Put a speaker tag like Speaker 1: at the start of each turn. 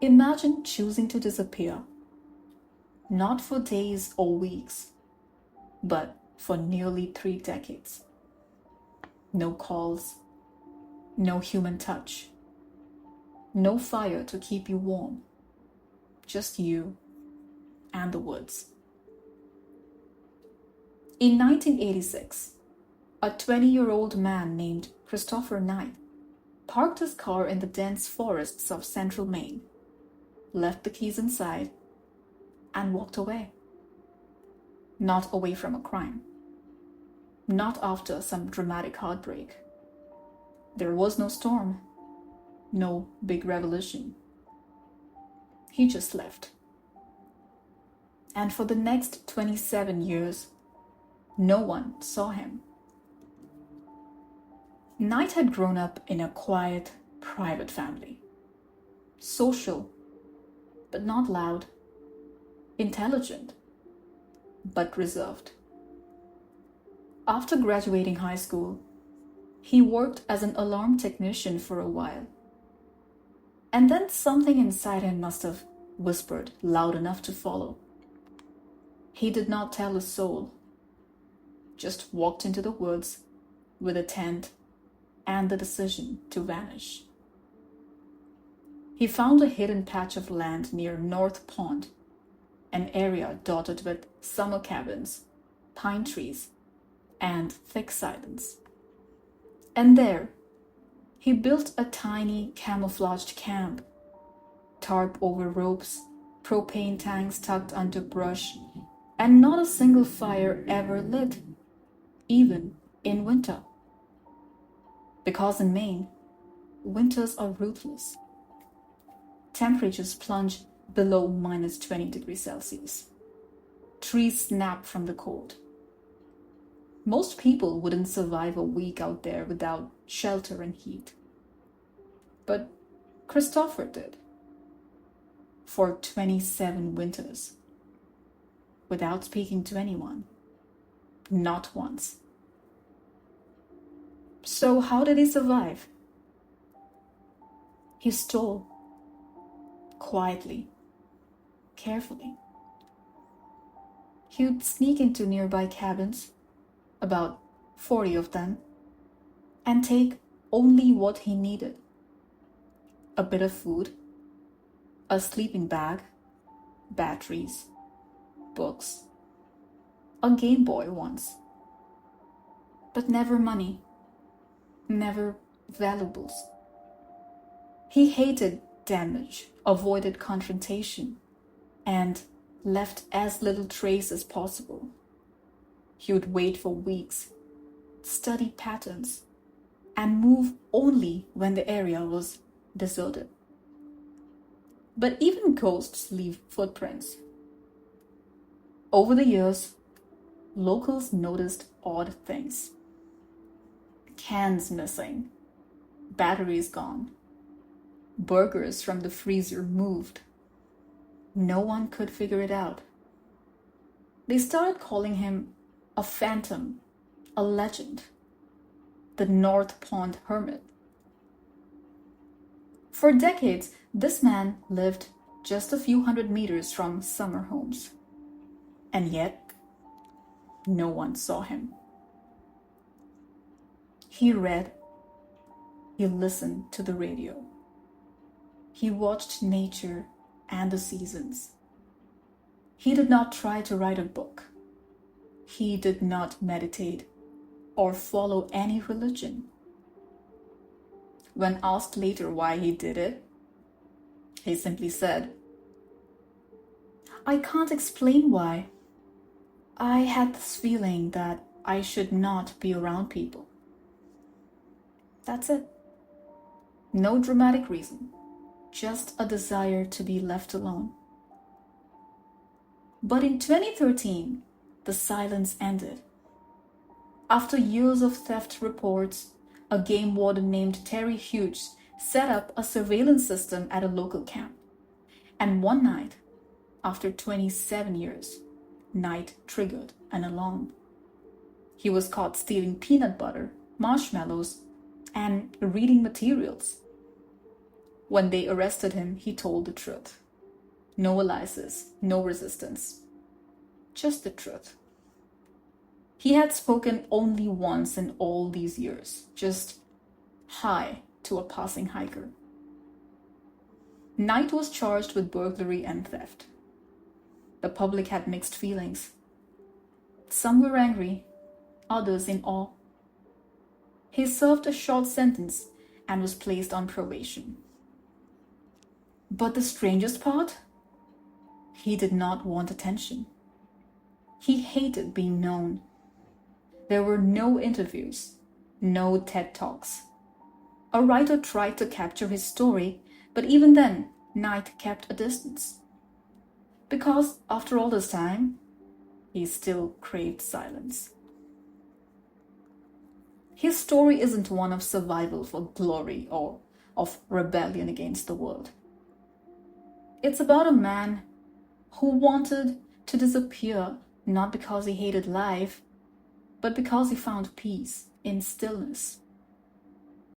Speaker 1: Imagine choosing to disappear, not for days or weeks, but for nearly 3 decades. No calls, no human touch, no fire to keep you warm, just you and the woods. In 1986, a 20-year-old man named Christopher Knight parked his car in the dense forests of central Maine, left the keys inside, and walked away. Not away from a crime. Not after some dramatic heartbreak. There was no storm, no big revolution. He just left. And for the next 27 years, no one saw him. Knight had grown up in a quiet, private family. Social, but not loud. Intelligent, but reserved. After graduating high school, he worked as an alarm technician for a while. And then something inside him must have whispered loud enough to follow. He did not tell a soul, just walked into the woods with a tent and the decision to vanish. He found a hidden patch of land near North Pond, an area dotted with summer cabins, pine trees, and thick silence. And there, he built a tiny camouflaged camp, tarp over ropes, propane tanks tucked under brush, and not a single fire ever lit, even in winter. Because in Maine, winters are ruthless. Temperatures plunge below minus 20 degrees Celsius. Trees snap from the cold. Most people wouldn't survive a week out there without shelter and heat. But Christopher did. For 27 winters. Without speaking to anyone. Not once. So how did he survive? He stole. Quietly. Carefully. He would sneak into nearby cabins, about 40 of them, and take only what he needed. A bit of food, a sleeping bag, batteries, books, a Game Boy once. But never money, never valuables. He hated damage, avoided confrontation, and left as little trace as possible. He would wait for weeks, study patterns, and move only when the area was deserted. But even ghosts leave footprints. Over the years, locals noticed odd things. Cans missing, batteries gone, burgers from the freezer moved. No one could figure it out. They started calling him a phantom, a legend, the North Pond Hermit. For decades, this man lived just a few hundred meters from summer homes. And yet, no one saw him. He read. He listened to the radio. He watched nature and the seasons. He did not try to write a book. He did not meditate or follow any religion. When asked later why he did it, he simply said, "I can't explain why. I had this feeling that I should not be around people." That's it. No dramatic reason, just a desire to be left alone. But in 2013, the silence ended. After years of theft reports, a game warden named Terry Hughes set up a surveillance system at a local camp. And one night, after 27 years, Knight triggered an alarm. He was caught stealing peanut butter, marshmallows, and reading materials. When they arrested him, he told the truth. No aliases, no resistance. Just the truth. He had spoken only once in all these years, just hi to a passing hiker. Knight was charged with burglary and theft. The public had mixed feelings. Some were angry, others in awe. He served a short sentence and was placed on probation. But the strangest part? He did not want attention. He hated being known. There were no interviews, no TED Talks. A writer tried to capture his story, but even then, Knight kept a distance. Because after all this time, he still craved silence. His story isn't one of survival for glory or of rebellion against the world. It's about a man who wanted to disappear not because he hated life, but because he found peace in stillness.